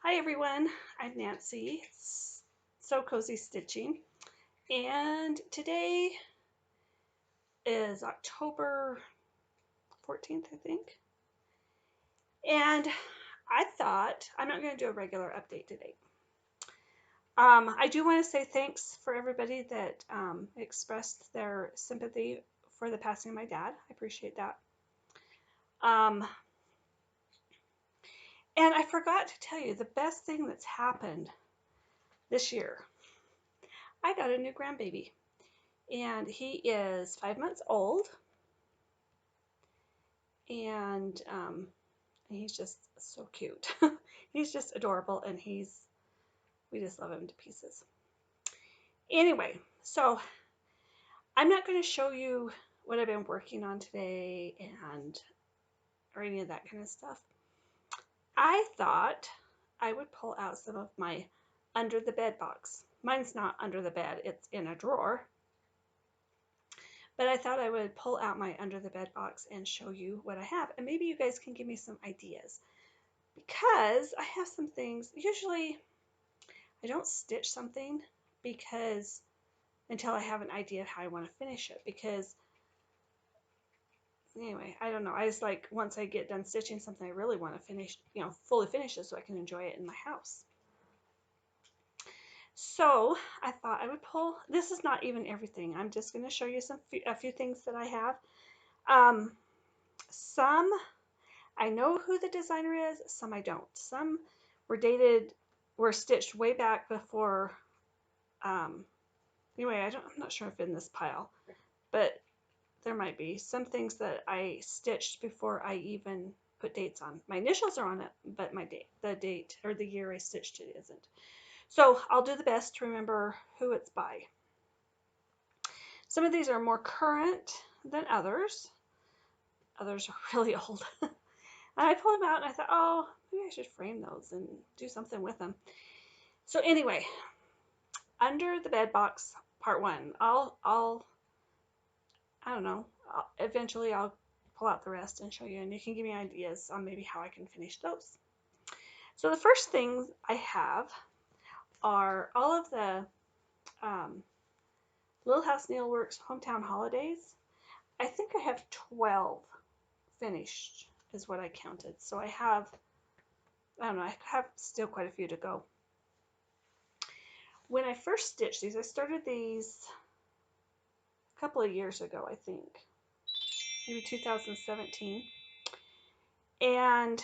Hi everyone, I'm Nancy, Sew Cozy Stitching, and today is October 14th, I think, and I thought I'm not going to do a regular update today. I do want to say thanks for everybody that expressed their sympathy for the passing of my dad. I appreciate that. And I forgot to tell you the best thing that's happened this year. I got a new grandbaby. And he is 5 months old, and he's just so cute. He's just adorable, and we just love him to pieces. Anyway, so I'm not going to show you what I've been working on today or any of that kind of stuff. I thought I would pull out some of my under the bed box. Mine's not under the bed, it's in a drawer. But I thought I would pull out my under the bed box and show you what I have. And maybe you guys can give me some ideas. Because I have some things, usually I don't stitch something because until I have an idea of how I want to finish it. Because anyway, I don't know. I just like once I get done stitching something, I really want to finish, fully finish it so I can enjoy it in my house. So I thought I would pull, this is not even everything. I'm just going to show you a few things that I have. Some I know who the designer is, some I don't. Some were stitched way back before. Anyway, I'm not sure if in this pile, but there might be some things that I stitched before I even put dates on. My initials are on it, but the date or the year I stitched it isn't. So I'll do the best to remember who it's by. Some of these are more current than others. Others are really old. And I pulled them out and I thought, oh, maybe I should frame those and do something with them. So anyway, under the bed box, part one. I don't know. Eventually I'll pull out the rest and show you, and you can give me ideas on maybe how I can finish those. So the first things I have are all of the Little House Needleworks Hometown Holidays. I think I have 12 finished is what I counted. So I don't know, I have still quite a few to go. When I first stitched these, I started these a couple of years ago, I think, maybe 2017. And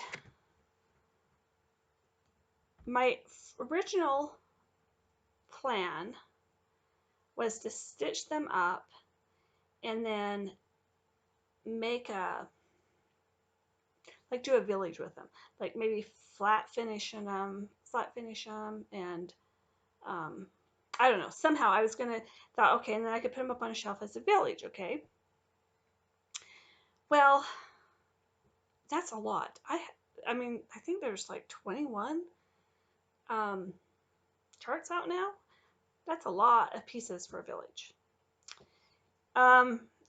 my original plan was to stitch them up and then do a village with them, like maybe flat finish them, and I don't know, somehow I was thought, okay, and then I could put them up on a shelf as a village, okay? Well, that's a lot. I mean, I think there's like 21 charts out now. That's a lot of pieces for a village.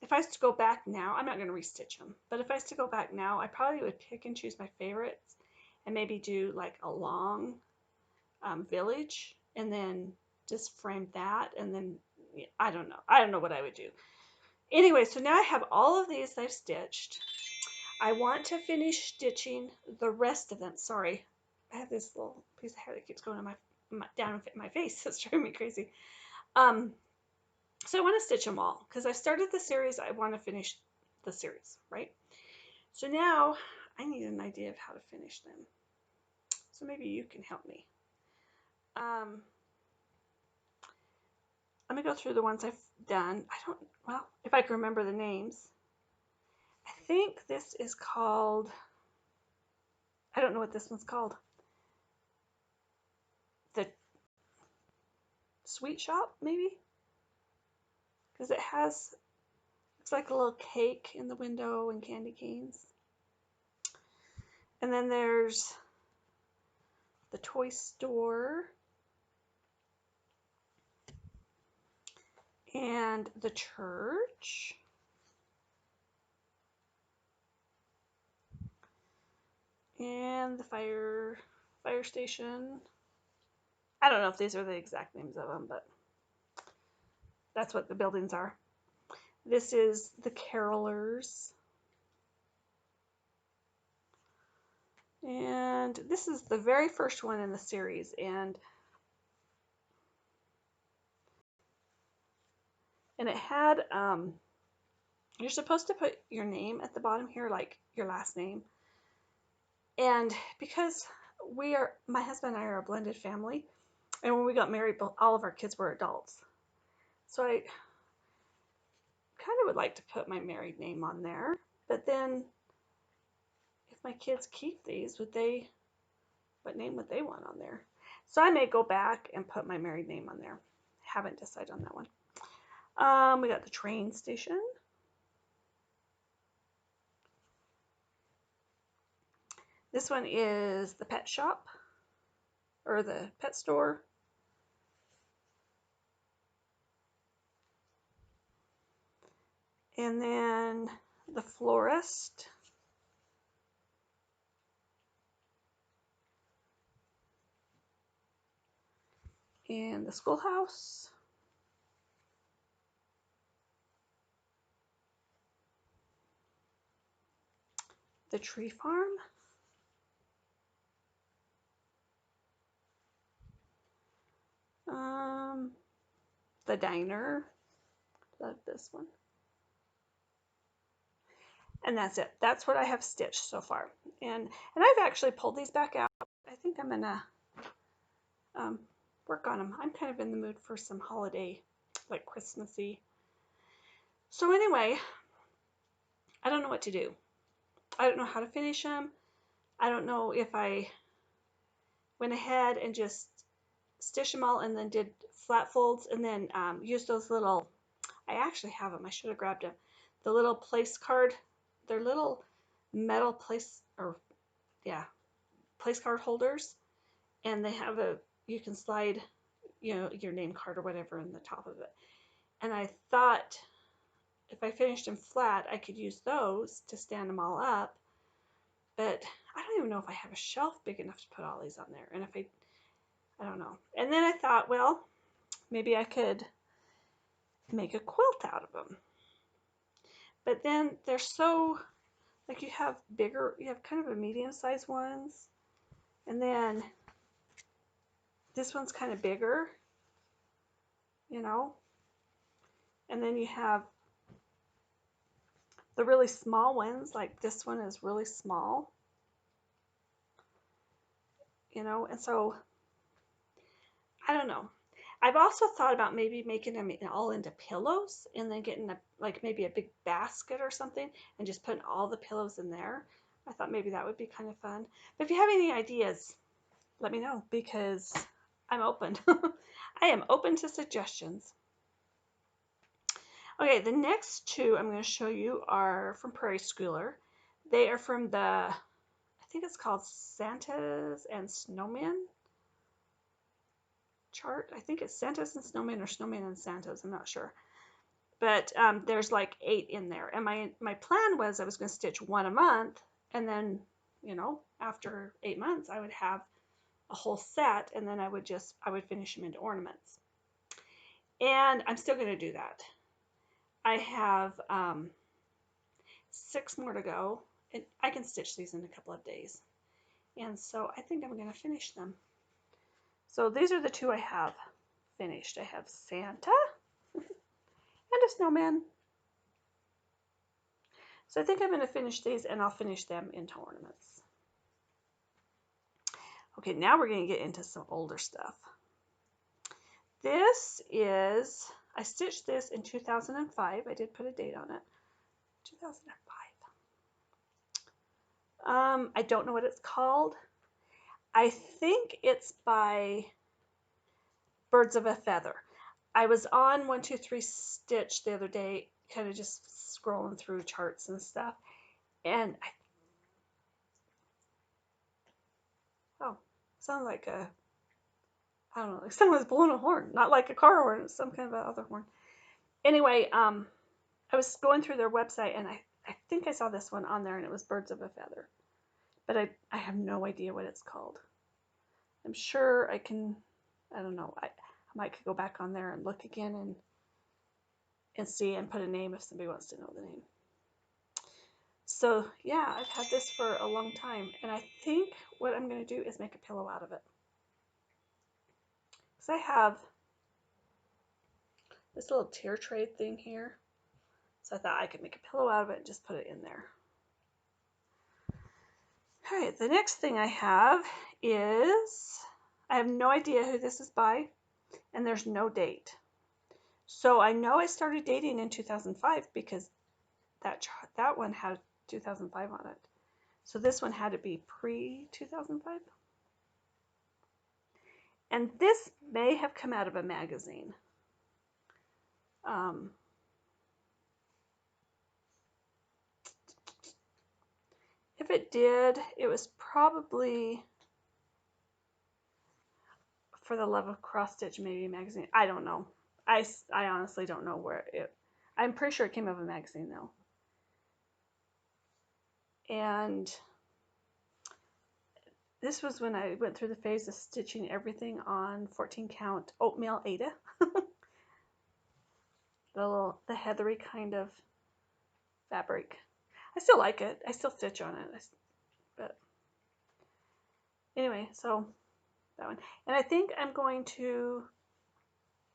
If I was to go back now, I'm not going to restitch them, but if I was to go back now, I probably would pick and choose my favorites and maybe do like a long village and then just frame that, and then I don't know what I would do. Anyway, so now I have all of these I've stitched. I want to finish stitching the rest of them. Sorry, I have this little piece of hair that keeps going on down my face. It's driving me crazy. So I want to stitch them all because I started the series. I want to finish the series, right? So now I need an idea of how to finish them. So maybe you can help me. Let me go through the ones I've done. If I can remember the names. I think this is called, I don't know what this one's called. The Sweet Shop, maybe? Because it's like a little cake in the window and candy canes. And then there's the toy store and the church. And the fire station. I don't know if these are the exact names of them, but that's what the buildings are. This is the Carolers. And this is the very first one in the series. And it had, you're supposed to put your name at the bottom here, like your last name. And because my husband and I are a blended family, and when we got married, all of our kids were adults. So I kind of would like to put my married name on there. But then if my kids keep these, what name would they want on there? So I may go back and put my married name on there. Haven't decided on that one. We got the train station. This one is the pet shop, or the pet store. And then the florist. And the schoolhouse. The tree farm. The diner. Love this one. And that's it. That's what I have stitched so far. And I've actually pulled these back out. I think I'm gonna work on them. I'm kind of in the mood for some holiday, like Christmassy. So anyway, I don't know what to do. I don't know how to finish them. I don't know if I went ahead and just stitched them all and then did flat folds and then used those little, I actually have them. I should have grabbed them. The little place card, they're little metal place card holders, and they have you can slide, your name card or whatever in the top of it. And I thought if I finished them flat, I could use those to stand them all up, but I don't even know if I have a shelf big enough to put all these on there. And if I don't know. And then I thought, well, maybe I could make a quilt out of them. But then they're so, like, you have kind of a medium-sized ones, and then this one's kind of bigger, and then you have the really small ones, like this one is really small, and so I don't know. I've also thought about maybe making them all into pillows and then getting maybe a big basket or something and just putting all the pillows in there. I thought maybe that would be kind of fun. But if you have any ideas, let me know, because I'm open. I am open to suggestions. Okay, the next two I'm going to show you are from Prairie Schooler. They are from I think it's called Santas and Snowmen chart. I think it's Santas and Snowmen or Snowmen and Santas. I'm not sure. But there's like 8 in there. And my plan was I was going to stitch 1 a month. And then, after 8 months, I would have a whole set. And then I would finish them into ornaments. And I'm still going to do that. I have 6 more to go. And I can stitch these in a couple of days. And so I think I'm going to finish them. So these are the 2 I have finished. I have Santa and a snowman. So I think I'm going to finish these and I'll finish them into ornaments. Okay, now we're going to get into some older stuff. This is, I stitched this in 2005. I did put a date on it. 2005. I don't know what it's called. I think it's by Birds of a Feather. I was on 123 Stitch the other day, kind of just scrolling through charts and stuff, and sounds like I don't know, like someone's blowing a horn, not like a car horn, it's some kind of other horn. Anyway, I was going through their website and I think I saw this one on there and it was Birds of a Feather, but I have no idea what it's called. I'm sure I can, I don't know, I might go back on there and look again and see and put a name if somebody wants to know the name. So yeah, I've had this for a long time, and I think what I'm going to do is make a pillow out of it. Because I have this little tier tray thing here, so I thought I could make a pillow out of it and just put it in there. All right, the next thing I have is, I have no idea who this is by, and there's no date. So I know I started dating in 2005 because that one had 2005 on it. So this one had to be pre-2005. And this may have come out of a magazine. If it did, it was probably For the Love of Cross Stitch maybe magazine. I don't know. I honestly don't know where it. I'm pretty sure it came out of a magazine though. And this was when I went through the phase of stitching everything on 14 count oatmeal Aida. the heathery kind of fabric. I still like it. I still stitch on it. But anyway, so that one. And I think I'm going to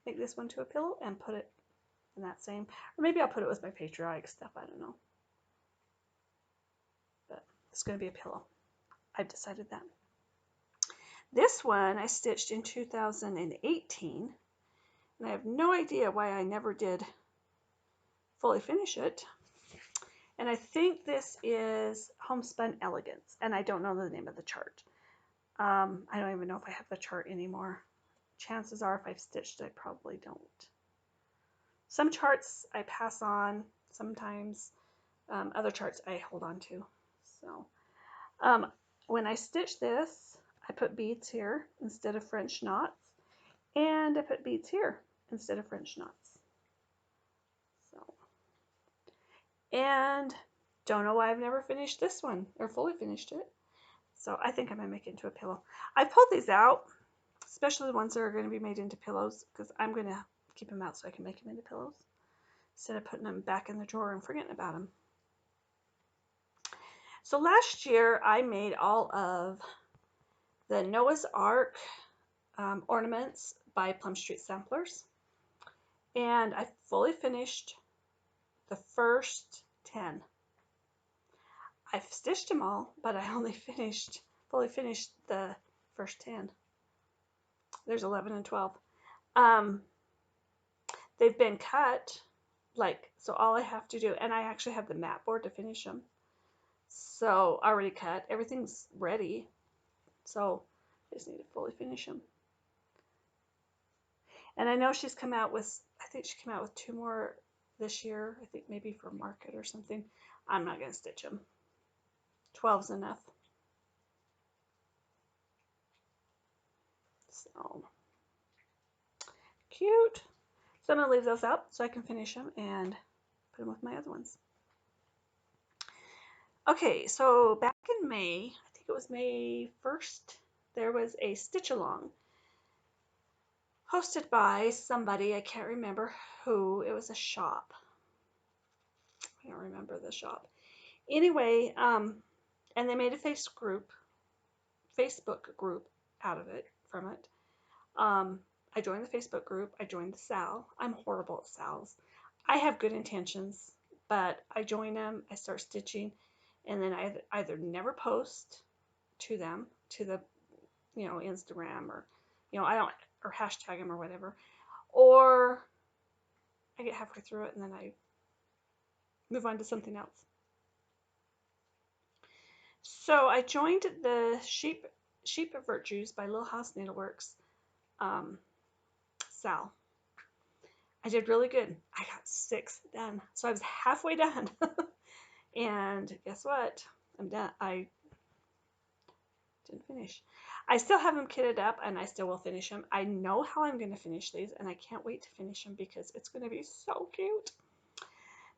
make this one to a pillow and put it in that same, or maybe I'll put it with my patriotic stuff. I don't know. But it's going to be a pillow. I've decided that. This one I stitched in 2018, and I have no idea why I never did fully finish it. And I think this is Homespun Elegance, and I don't know the name of the chart. I don't even know if I have the chart anymore. Chances are if I've stitched it, I probably don't. Some charts I pass on sometimes. Other charts I hold on to. So when I stitch this, I put beads here instead of French knots, and I put beads here instead of French knots. So, and don't know why I've never finished this one or fully finished it. So I think I might make it into a pillow. I pulled these out, especially the ones that are going to be made into pillows, because I'm going to keep them out so I can make them into pillows instead of putting them back in the drawer and forgetting about them. So last year I made all of the Noah's Ark ornaments by Plum Street Samplers, and I fully finished the first 10. I've stitched them all, but I only fully finished the first 10. There's 11 and 12. They've been cut, so all I have to do, and I actually have the mat board to finish them. So already cut, everything's ready. So I just need to fully finish them. And I know she's come out with, I think she came out with 2 more this year. I think maybe for market or something. I'm not going to stitch them. 12's enough. So cute. So I'm going to leave those out so I can finish them and put them with my other ones. Okay, so back in May, I think it was May 1st, there was a stitch along hosted by somebody, I can't remember who. It was a shop. I don't remember the shop. Anyway, and they made a Facebook group out of it, from it. I joined the Facebook group. I joined the SAL. I'm horrible at SALs. I have good intentions, but I join them, I start stitching, and then I either never post to them, to the, Instagram, or, I don't, or hashtag them or whatever, or I get halfway through it and then I move on to something else. So I joined the Sheep of Virtues by Little House Needleworks SAL. I did really good. I got 6 done. So I was halfway done. And guess what? I'm done. I didn't finish. I still have them kitted up, and I still will finish them. I know how I'm going to finish these, and I can't wait to finish them because it's going to be so cute.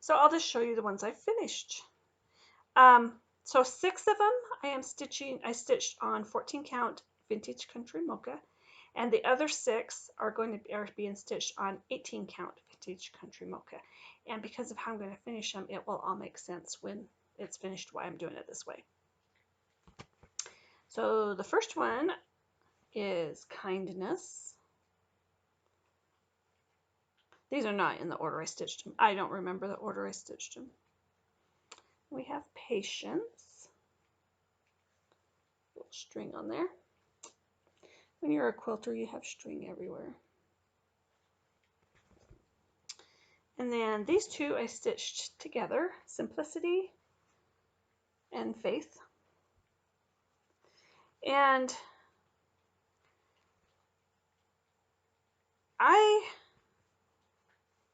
So I'll just show you the ones I finished. So 6 of them I stitched on 14 count vintage country mocha, and the other 6 are being stitched on 18 count vintage country mocha. And because of how I'm going to finish them, it will all make sense when it's finished why I'm doing it this way. So the first one is kindness. These are not in the order I stitched them. I don't remember the order I stitched them. We have patience. Little string on there. When you're a quilter, you have string everywhere. And then these 2 I stitched together, simplicity and faith. And I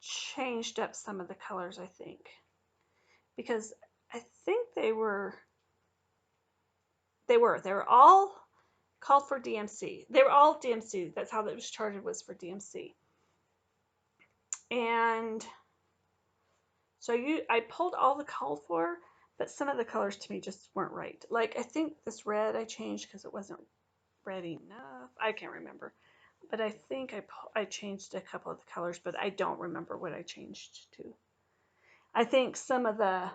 changed up some of the colors, I think, because I think they were all called for DMC. They were all DMC. That's how it was charted, was for DMC. And so I pulled all the called for, but some of the colors to me just weren't right. Like, I think this red I changed because it wasn't red enough. I can't remember. But I think I changed a couple of the colors, but I don't remember what I changed to. I think some of the,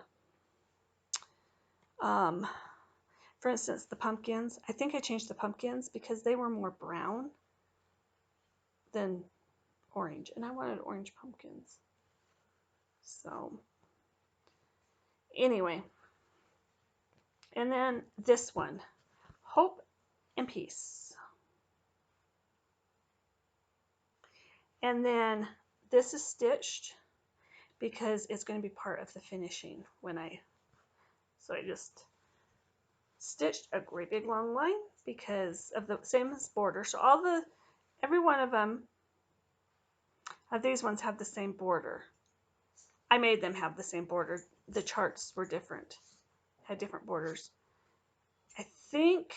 for instance, the pumpkins, I think I changed the pumpkins because they were more brown than orange, and I wanted orange pumpkins. So anyway, and then this one, hope and peace. And then this is stitched because it's going to be part of the finishing so I just stitched a great big long line because of the same as border. So every one of them, these ones have the same border. I made them have the same border. The charts were different, had different borders. I think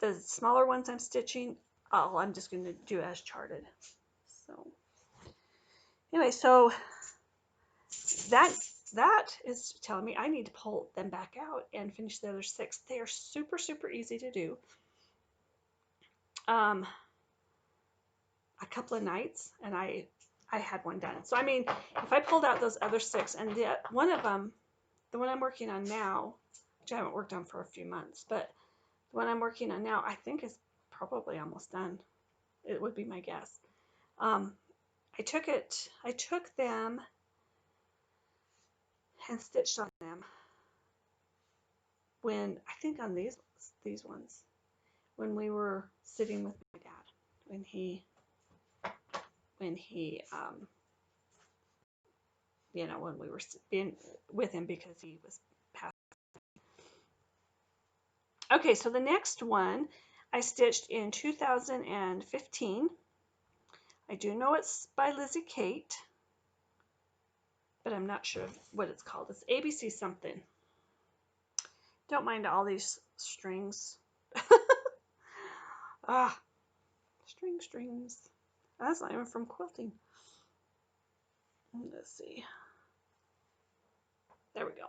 the smaller ones I'm stitching, I'm just going to do as charted. So anyway, so that is telling me I need to pull them back out and finish the other 6. They are super, super easy to do. A couple of nights, and I had one done. So I mean, if I pulled out those other 6, and one of them, the one I'm working on now, which I haven't worked on for a few months, but the one I'm working on now, I think is probably almost done. It would be my guess. I took them and stitched on them when, I think on these ones, when we were sitting with my dad, when he when we were being with him because he was passed. Okay, so the next one I stitched in 2015. I do know it's by Lizzie Kate, but I'm not sure what it's called. It's ABC something. Don't mind all these strings. Strings. That's not even from quilting. Let's see. There we go.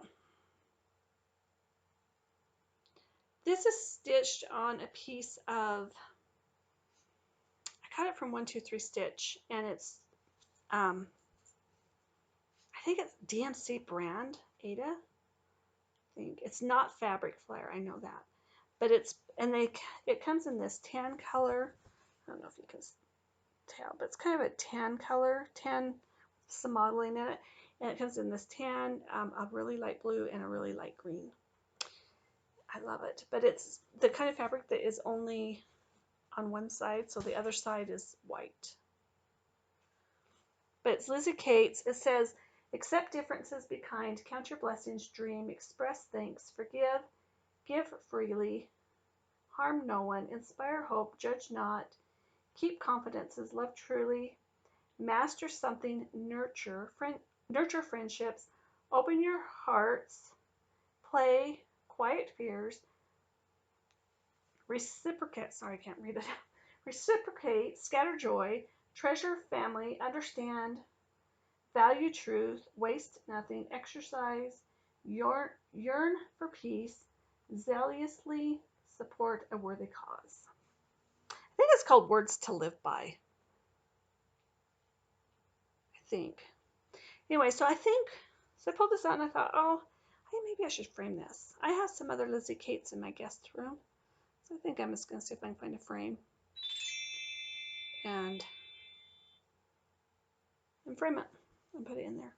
This is stitched on a piece of, I got it from 123 Stitch, and it's, I think it's DMC brand, Ada. I think it's not fabric flare, I know that, but it comes in this tan color. I don't know if you can tell, but it's kind of a tan color, tan with some modeling in it, and it comes in this tan, a really light blue, and a really light green. I love it, but it's the kind of fabric that is only on one side, so the other side is white. But it's Lizzie Kate's. It says, accept differences, be kind, count your blessings, dream, express thanks, forgive, give freely, harm no one, inspire hope, judge not, keep confidences, love truly, master something, nurture friendships, open your hearts, play, quiet fears, reciprocate, sorry, I can't read it, reciprocate, scatter joy, treasure family, understand, value truth, waste nothing, exercise, yearn for peace, zealously support a worthy cause. I think it's called Words to Live By. I think. Anyway, so I pulled this out and I thought, oh, hey, maybe I should frame this. I have some other Lizzie Kates in my guest room. So I think I'm just going to see if I can find a frame and frame it and put it in there.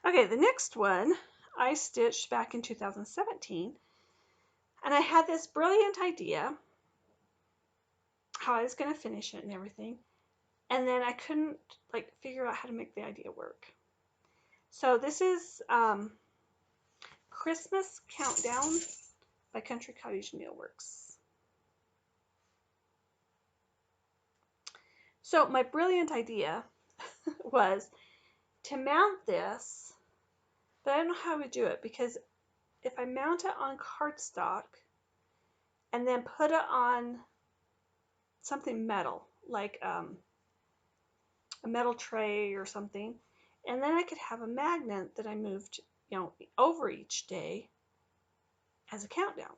Okay, the next one I stitched back in 2017, and I had this brilliant idea how I was going to finish it and everything, and then I couldn't figure out how to make the idea work. So this is Christmas Countdown by Country Cottage Needleworks. So my brilliant idea was to mount this, but I don't know how I would do it, because if I mount it on cardstock and then put it on something metal, like a metal tray or something, and then I could have a magnet that I moved, over each day as a countdown.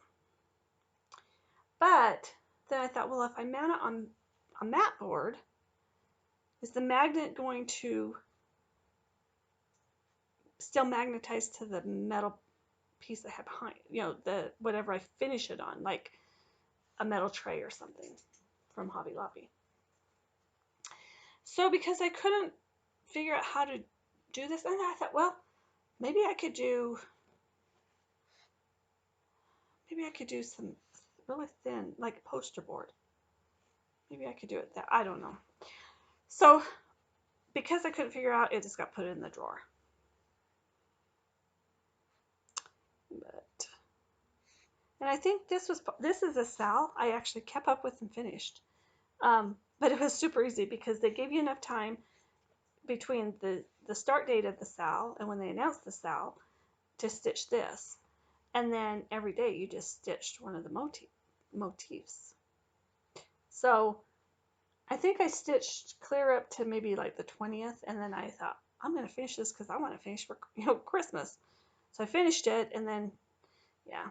But then I thought, well, if I mount it on a mat board, is the magnet going to still magnetize to the metal piece I have behind, the whatever I finish it on, like a metal tray or something from Hobby Lobby. So because I couldn't figure out how to do this, and I thought, well, maybe I could do some really thin, like a poster board. Maybe I could do it that. I don't know. So because I couldn't figure out, it just got put in the drawer. And I think this is a SAL I actually kept up with and finished. But it was super easy because they gave you enough time between the start date of the SAL and when they announced the SAL to stitch this. And then every day you just stitched one of the motifs. So I think I stitched clear up to maybe like the 20th, and then I thought, I'm going to finish this because I want to finish for Christmas. So I finished it, and then, yeah.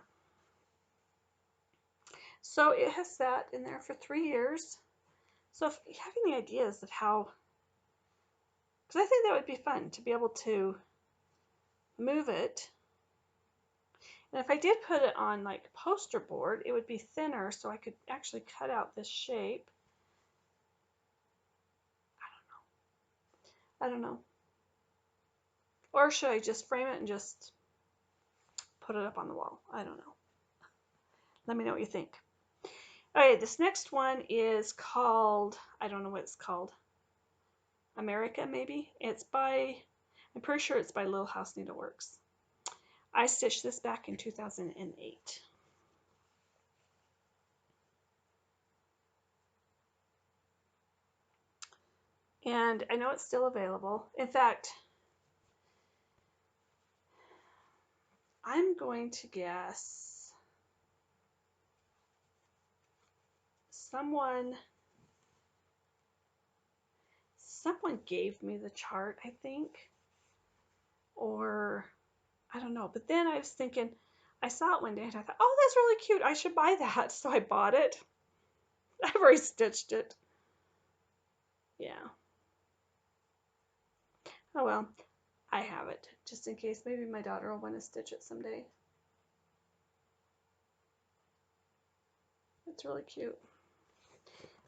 So it has sat in there for 3 years. So if you have any ideas of how, because I think that would be fun to be able to move it. And if I did put it on like poster board, it would be thinner, so I could actually cut out this shape. I don't know. Or should I just frame it and just put it up on the wall? I don't know. Let me know what you think. Okay, this next one is called, I don't know what it's called. America, maybe? I'm pretty sure it's by Little House Needleworks. I stitched this back in 2008. And I know it's still available. In fact, I'm going to guess someone gave me the chart, I think, or I don't know. But then I was thinking, I saw it one day and I thought, oh, that's really cute. I should buy that. So I bought it. I've already stitched it. Yeah. Oh well, I have it just in case. Maybe my daughter will want to stitch it someday. It's really cute.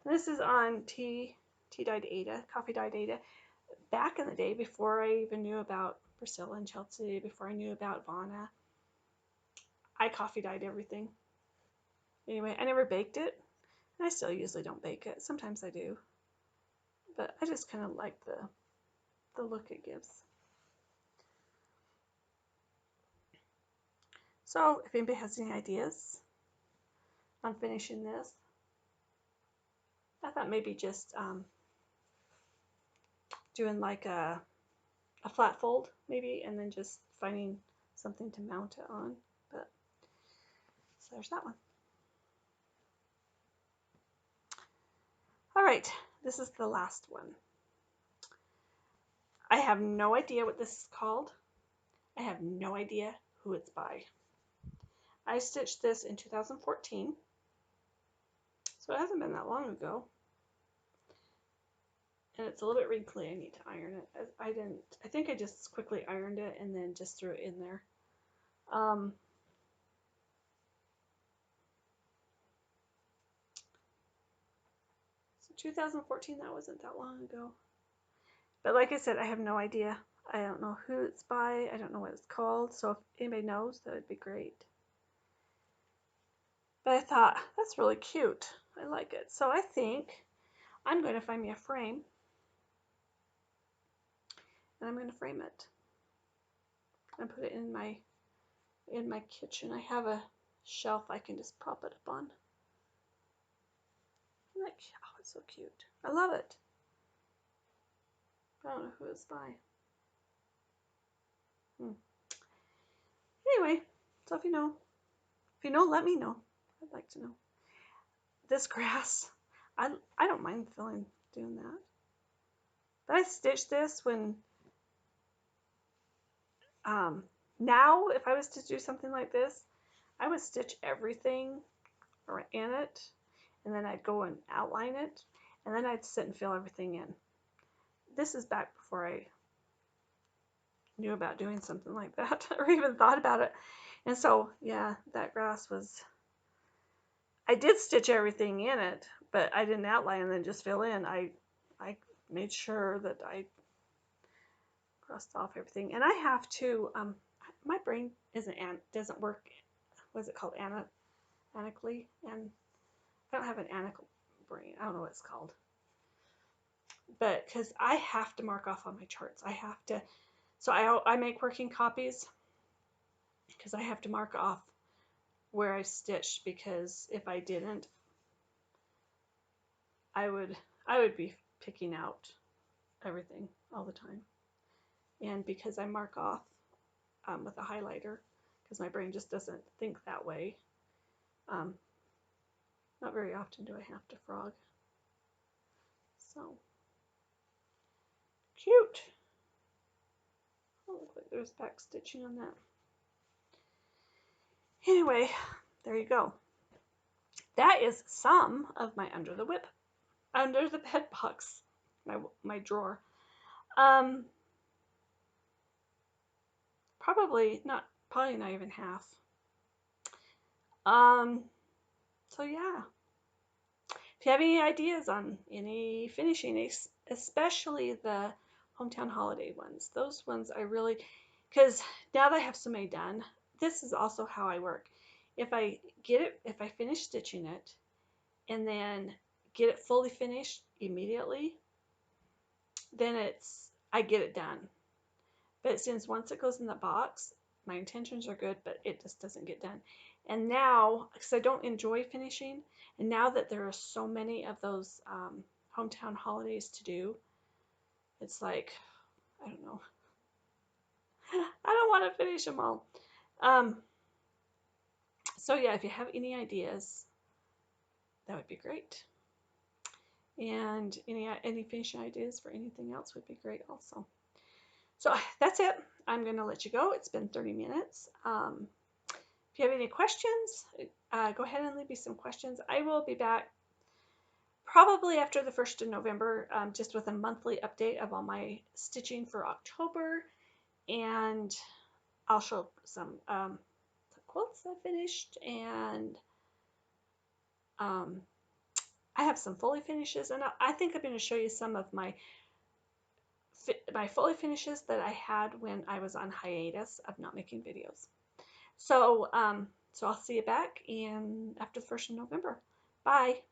This is on tea-dyed Ada, coffee-dyed Ada. Back in the day, before I even knew about Priscilla and Chelsea, before I knew about Vonna, I coffee-dyed everything. Anyway, I never baked it. And I still usually don't bake it. Sometimes I do. But I just kind of like the look it gives. So if anybody has any ideas on finishing this, I thought maybe just doing like a flat fold maybe, and then just finding something to mount it on. But so there's that one. All right, this is the last one. I have no idea what this is called. I have no idea who it's by. I stitched this in 2014, so it hasn't been that long ago. And it's a little bit wrinkly. I need to iron it. I think I just quickly ironed it and then just threw it in there. So 2014, that wasn't that long ago. But like I said, I have no idea. I don't know who it's by. I don't know what it's called. So if anybody knows, that would be great. But I thought, that's really cute. I like it. So I think I'm going to find me a frame. And I'm going to frame it. And put it in my kitchen. I have a shelf I can just prop it up on. Like, oh, it's so cute. I love it. I don't know who it's by. Anyway, so if you know, let me know. I'd like to know. This grass, I don't mind doing that. But I stitched this when, now if I was to do something like this, I would stitch everything in it, and then I'd go and outline it, and then I'd sit and fill everything in. This is back before I knew about doing something like that or even thought about it. And so, yeah, that grass was, I did stitch everything in it, but I didn't outline and then just fill in. I made sure that I crossed off everything. And I have to, my brain doesn't work, what's it called, anically? And I don't have an anical brain. I don't know what it's called. But because I have to mark off on my charts. I have to, so I make working copies because I have to mark off where I stitched, because if I didn't, I would be picking out everything all the time. And because I mark off with a highlighter, because my brain just doesn't think that way, not very often do I have to frog. So cute. Oh, look like there's back stitching on that. Anyway, there you go. That is some of my under the bed box, my drawer. Probably not even half. So yeah, if you have any ideas on any finishing, especially the hometown holiday ones, those ones I really, because now that I have so many done, this is also how I work. If I finish stitching it and then get it fully finished immediately, then I get it done. But since once it goes in the box, my intentions are good, but it just doesn't get done. And now, because I don't enjoy finishing, and now that there are so many of those hometown holidays to do, it's like, I don't know. I don't want to finish them all. So yeah, if you have any ideas, that would be great. And any finishing ideas for anything else would be great also. So that's it. I'm going to let you go. It's been 30 minutes. If you have any questions, go ahead and leave me some questions. I will be back probably after the 1st of November, just with a monthly update of all my stitching for October. And I'll show some quilts I finished, and I have some fully finishes, and I think I'm going to show you some of my fully finishes that I had when I was on hiatus of not making videos. So, so I'll see you back after the 1st of November. Bye.